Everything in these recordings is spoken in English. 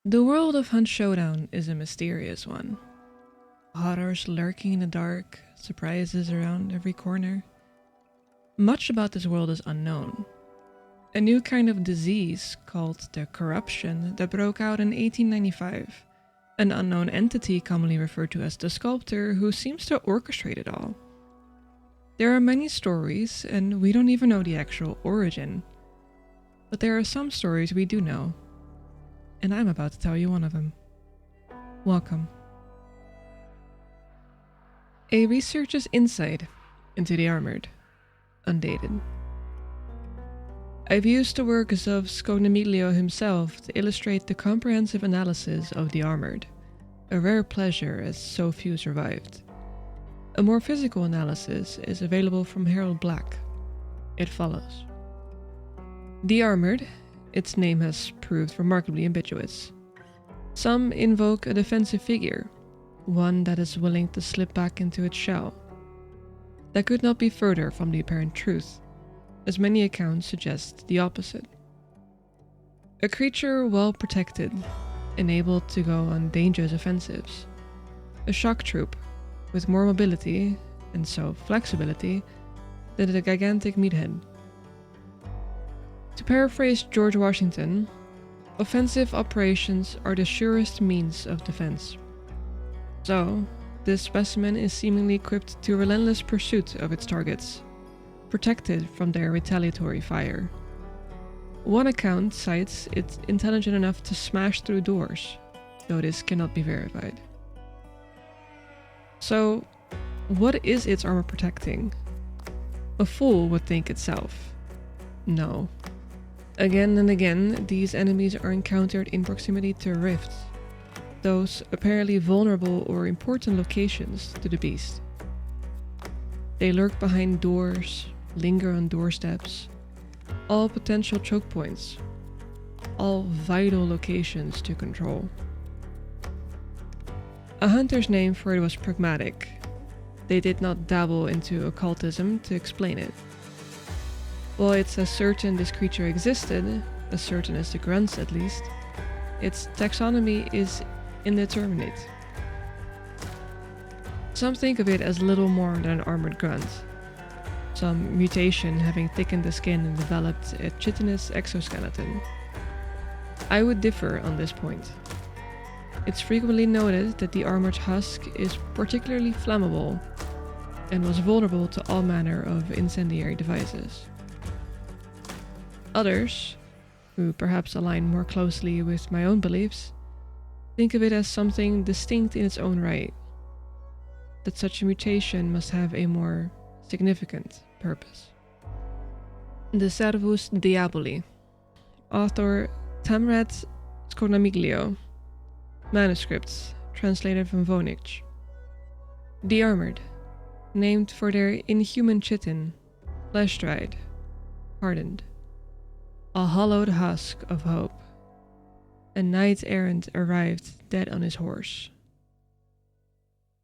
The world of Hunt Showdown is a mysterious one. Horrors lurking in the dark, surprises around every corner. Much about this world is unknown. A new kind of disease called the corruption that broke out in 1895. An unknown entity commonly referred to as the sculptor who seems to orchestrate it all. There are many stories and we don't even know the actual origin. But there are some stories we do know. And I'm about to tell you one of them. Welcome. A researcher's insight into the armored, undated. I've used the works of Scognamiglio himself to illustrate the comprehensive analysis of the armored, a rare pleasure as so few survived. A more physical analysis is available from Harold Black. It follows. The armored, its name has proved remarkably ambiguous. Some invoke a defensive figure, one that is willing to slip back into its shell. That could not be further from the apparent truth, as many accounts suggest the opposite. A creature well protected, enabled to go on dangerous offensives. A shock troop, with more mobility, and so flexibility, than the gigantic meathead. To paraphrase George Washington, offensive operations are the surest means of defense. So, this specimen is seemingly equipped to relentless pursuit of its targets, protected from their retaliatory fire. One account cites it intelligent enough to smash through doors, though this cannot be verified. So, what is its armor protecting? A fool would think itself. No. Again and again, these enemies are encountered in proximity to rifts, those apparently vulnerable or important locations to the beast. They lurk behind doors, linger on doorsteps, all potential choke points, all vital locations to control. A hunter's name for it was pragmatic. They did not dabble into occultism to explain it. While it's as certain this creature existed, as certain as the grunts at least, its taxonomy is indeterminate. Some think of it as little more than an armored grunt, some mutation having thickened the skin and developed a chitinous exoskeleton. I would differ on this point. It's frequently noted that the armored husk is particularly flammable and was vulnerable to all manner of incendiary devices. Others, who perhaps align more closely with my own beliefs, think of it as something distinct in its own right, that such a mutation must have a more significant purpose. De Servus Diaboli. Author Tamrat Scognamiglio. Manuscripts translated from Vonich. The armored, named for their inhuman chitin, flesh-dried, hardened. A hollowed husk of hope. A knight-errant arrived dead on his horse.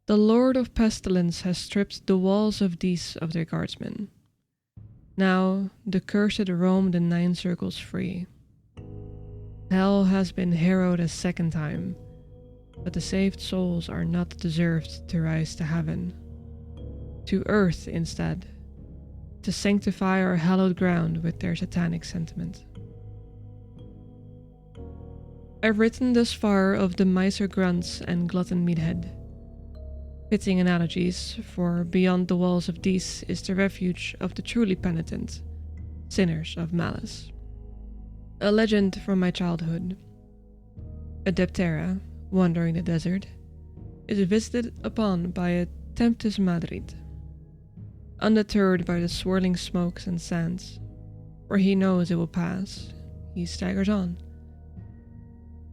The Lord of Pestilence has stripped the walls of these of their guardsmen. Now the cursed roam the 9 circles free. Hell has been harrowed a second time, but the saved souls are not deserved to rise to heaven. To earth instead, to sanctify our hallowed ground with their satanic sentiment. I've written thus far of the miser grunts and glutton meathead. Fitting analogies, for beyond the walls of these is the refuge of the truly penitent, sinners of malice. A legend from my childhood. A Deptera, wandering the desert, is visited upon by a Tempus Madrid. Undeterred by the swirling smokes and sands, for he knows it will pass, he staggers on.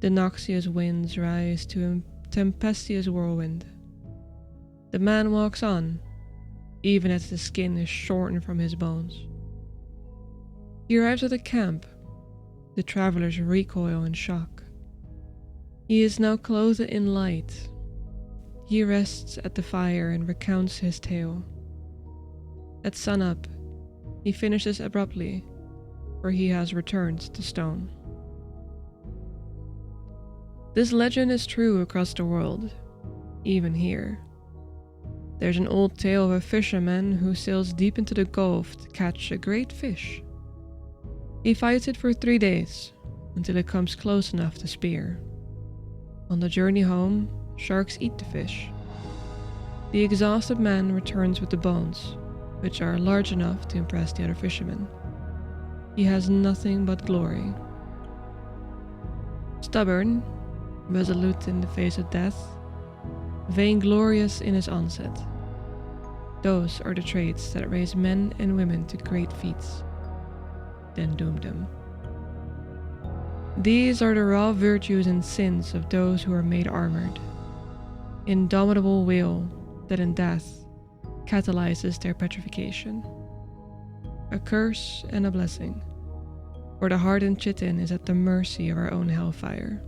The noxious winds rise to a tempestuous whirlwind. The man walks on, even as the skin is shorn from his bones. He arrives at a camp. The travelers recoil in shock. He is now clothed in light. He rests at the fire and recounts his tale. At sunup, he finishes abruptly, for he has returned to stone. This legend is true across the world, even here. There's an old tale of a fisherman who sails deep into the Gulf to catch a great fish. He fights it for 3 days, until it comes close enough to spear. On the journey home, sharks eat the fish. The exhausted man returns with the bones, which are large enough to impress the other fishermen. He has nothing but glory. Stubborn, resolute in the face of death, vainglorious in his onset. Those are the traits that raise men and women to great feats, then doom them. These are the raw virtues and sins of those who are made armored. Indomitable will that in death catalyzes their petrification. A curse and a blessing, for the hardened chitin is at the mercy of our own hellfire.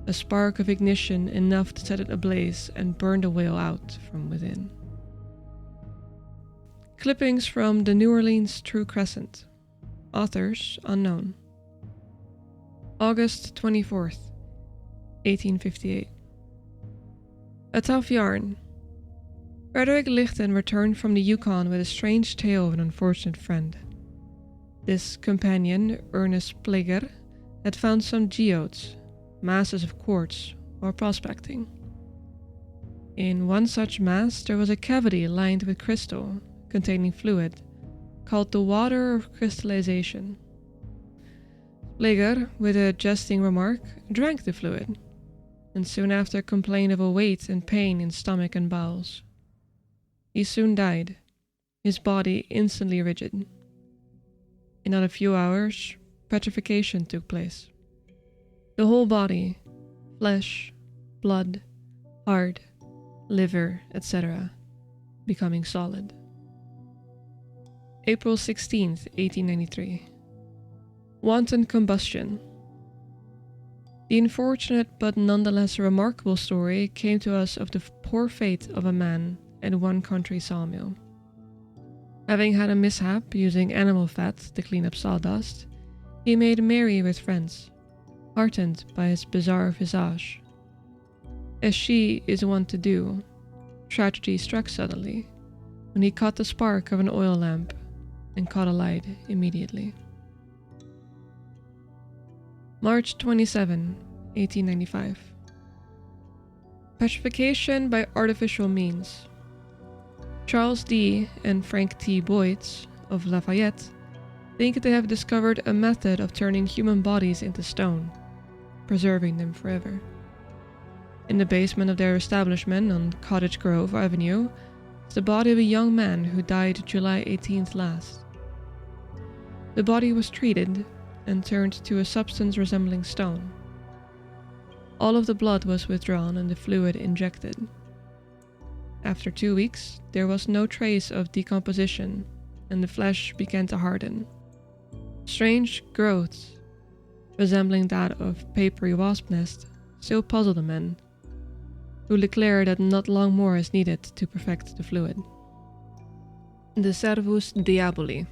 A spark of ignition enough to set it ablaze and burn the whale out from within. Clippings from the New Orleans True Crescent. Authors unknown. August 24th, 1858. A tough yarn. Frederick Lichten returned from the Yukon with a strange tale of an unfortunate friend. This companion, Ernest Pleger, had found some geodes, masses of quartz, while prospecting. In one such mass there was a cavity lined with crystal, containing fluid, called the water of crystallization. Pleger, with a jesting remark, drank the fluid, and soon after complained of a weight and pain in stomach and bowels. He soon died, his body instantly rigid. In not a few hours, petrification took place. The whole body, flesh, blood, heart, liver, etc., becoming solid. April 16th, 1893. Wanton combustion. The unfortunate but nonetheless remarkable story came to us of the poor fate of a man at one country sawmill. Having had a mishap using animal fat to clean up sawdust, he made merry with friends, heartened by his bizarre visage. As she is wont to do, tragedy struck suddenly, when he caught the spark of an oil lamp and caught a light immediately. March 27, 1895. Petrification by artificial means. Charles D. and Frank T. Boyds of Lafayette think they have discovered a method of turning human bodies into stone, preserving them forever. In the basement of their establishment on Cottage Grove Avenue is the body of a young man who died July 18th last. The body was treated and turned to a substance resembling stone. All of the blood was withdrawn and the fluid injected. After 2 weeks, there was no trace of decomposition, and the flesh began to harden. Strange growths, resembling that of papery wasp nest, still puzzle the men, who declare that not long more is needed to perfect the fluid. The Servus Diaboli.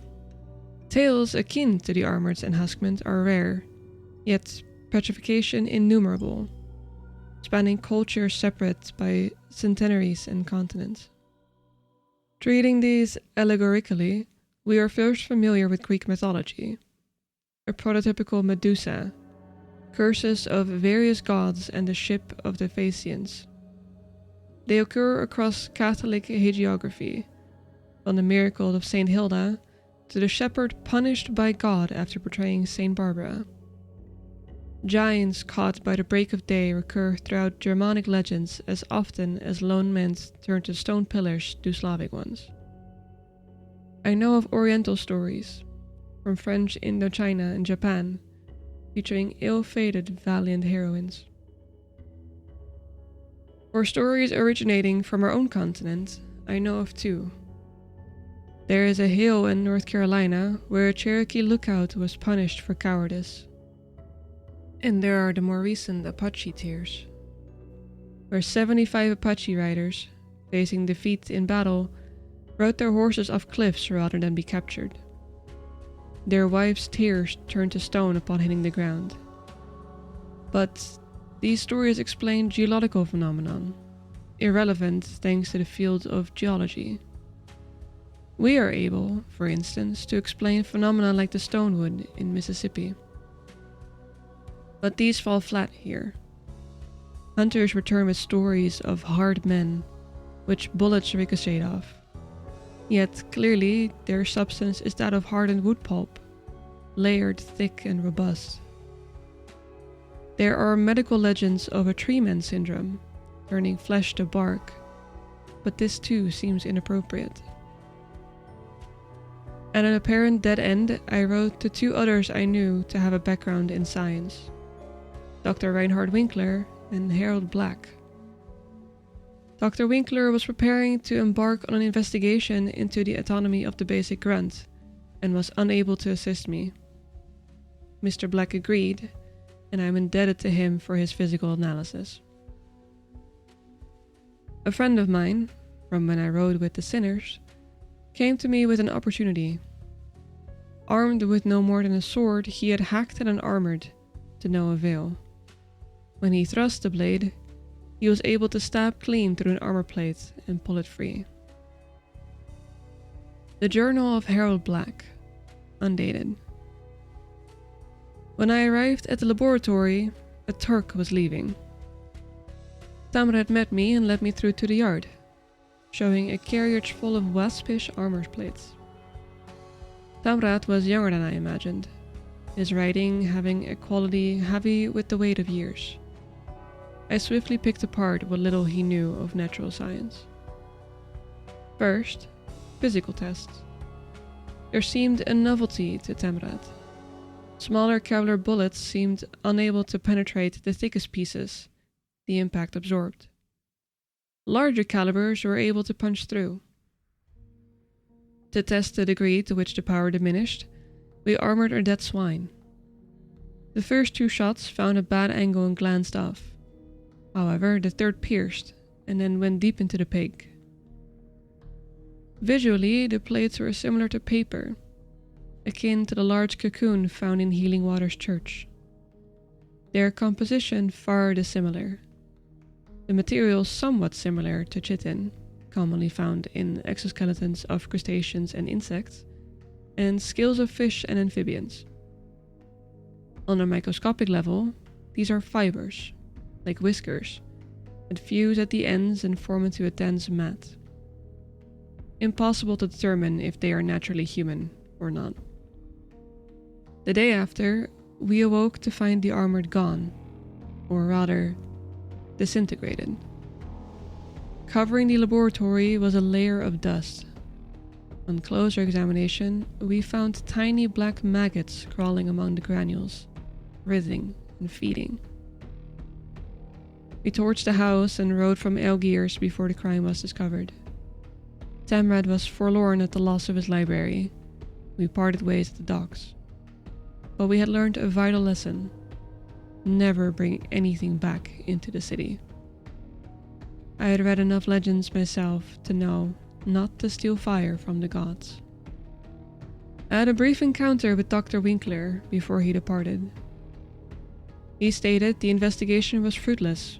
Tales akin to the armored's enhuskment are rare, yet petrification innumerable, spanning cultures separate by centenaries and continents. Treating these allegorically, we are first familiar with Greek mythology, a prototypical Medusa, curses of various gods and the ship of the Phaeacians. They occur across Catholic hagiography, from the miracle of Saint Hilda to the shepherd punished by God after betraying Saint Barbara. Giants caught by the break of day recur throughout Germanic legends as often as lone men turn to stone pillars do Slavic ones. I know of Oriental stories, from French Indochina and Japan, featuring ill-fated valiant heroines. For stories originating from our own continent, I know of two. There is a hill in North Carolina where a Cherokee lookout was punished for cowardice. And there are the more recent Apache tears, where 75 Apache riders, facing defeat in battle, rode their horses off cliffs rather than be captured. Their wives' tears turned to stone upon hitting the ground. But These stories explain geological phenomenon, irrelevant thanks to the field of geology. We are able, for instance, to explain phenomena like the stonewood in Mississippi. But these fall flat here. Hunters return with stories of hard men, which bullets ricochet off. Yet clearly their substance is that of hardened wood pulp, layered thick and robust. There are medical legends of a tree man syndrome, turning flesh to bark, but this too seems inappropriate. At an apparent dead end, I wrote to two others I knew to have a background in science, Dr. Reinhard Winkler and Harold Black. Dr. Winkler was preparing to embark on an investigation into the autonomy of the basic grunt, and was unable to assist me. Mr. Black agreed, and I am indebted to him for his physical analysis. A friend of mine, from when I rode with the Sinners, came to me with an opportunity. Armed with no more than a sword, he had hacked at an armored, to no avail. When he thrust the blade, he was able to stab clean through an armor plate and pull it free. The Journal of Harold Black, undated. When I arrived at the laboratory, a Turk was leaving. Tamrat met me and led me through to the yard, showing a carriage full of waspish armor plates. Tamrat was younger than I imagined, his writing having a quality heavy with the weight of years. I swiftly picked apart what little he knew of natural science. First, physical tests. There seemed a novelty to Tamrat. Smaller Kevlar bullets seemed unable to penetrate the thickest pieces the impact absorbed. Larger calibers were able to punch through. To test the degree to which the power diminished, we armored our dead swine. The first two shots found a bad angle and glanced off. However, the third pierced, and then went deep into the pig. Visually, the plates were similar to paper, akin to the large cocoon found in Healing Waters Church. Their composition far dissimilar. The material somewhat similar to chitin, commonly found in exoskeletons of crustaceans and insects, and scales of fish and amphibians. On a microscopic level, these are fibers, like whiskers, that fuse at the ends and form into a dense mat. Impossible to determine if they are naturally human or not. The day after, we awoke to find the armored gone, or rather, disintegrated. Covering the laboratory was a layer of dust. On closer examination, we found tiny black maggots crawling among the granules, writhing and feeding. We torched the house and rode from Algiers before the crime was discovered. Tamrat was forlorn at the loss of his library. We parted ways at the docks. But we had learned a vital lesson. Never bring anything back into the city. I had read enough legends myself to know not to steal fire from the gods. I had a brief encounter with Dr. Winkler before he departed. He stated the investigation was fruitless.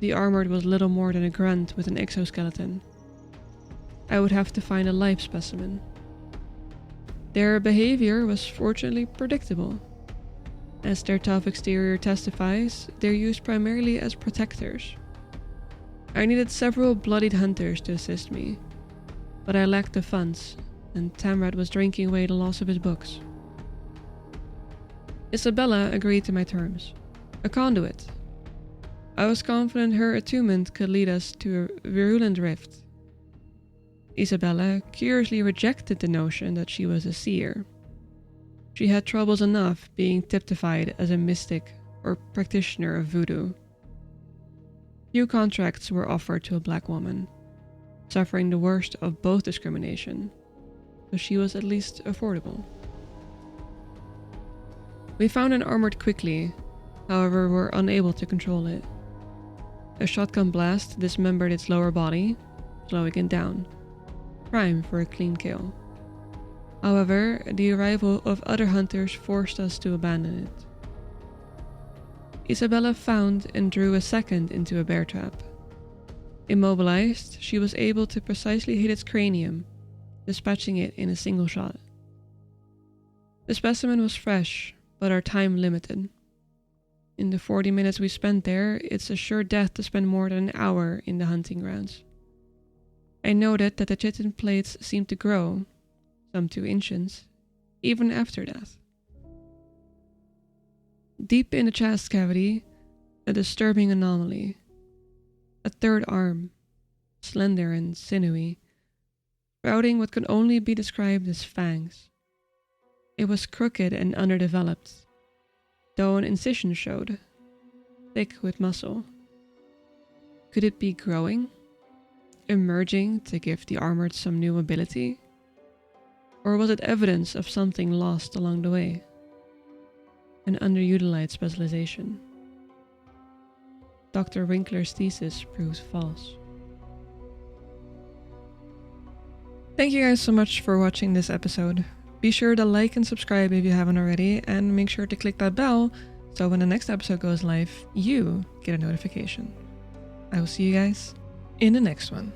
The armored was little more than a grunt with an exoskeleton. I would have to find a live specimen. Their behavior was fortunately predictable. As their tough exterior testifies, they're used primarily as protectors. I needed several bloodied hunters to assist me, but I lacked the funds, and Tamrat was drinking away the loss of his books. Isabella agreed to my terms. A conduit. I was confident her attunement could lead us to a virulent rift. Isabella curiously rejected the notion that she was a seer. She had troubles enough being typified as a mystic or practitioner of voodoo. Few contracts were offered to a black woman, suffering the worst of both discrimination, so she was at least affordable. We found an armored quickly, however were unable to control it. A shotgun blast dismembered its lower body, slowing it down. Prime for a clean kill. However, the arrival of other hunters forced us to abandon it. Isabella found and drew a second into a bear trap. Immobilized, she was able to precisely hit its cranium, dispatching it in a single shot. The specimen was fresh, but our time limited. In the 40 minutes we spent there, it's a sure death to spend more than an hour in the hunting grounds. I noted that the chitin plates seemed to grow, some 2 inches, even after death. Deep in the chest cavity, a disturbing anomaly. A third arm, slender and sinewy, sprouting what could only be described as fangs. It was crooked and underdeveloped, though an incision showed, thick with muscle. Could it be growing? Emerging to give the armored some new mobility? Or was it evidence of something lost along the way? An underutilized specialization. Dr. Winkler's thesis proves false. Thank you guys so much for watching this episode. Be sure to like and subscribe if you haven't already, and make sure to click that bell so when the next episode goes live, you get a notification. I will see you guys in the next one.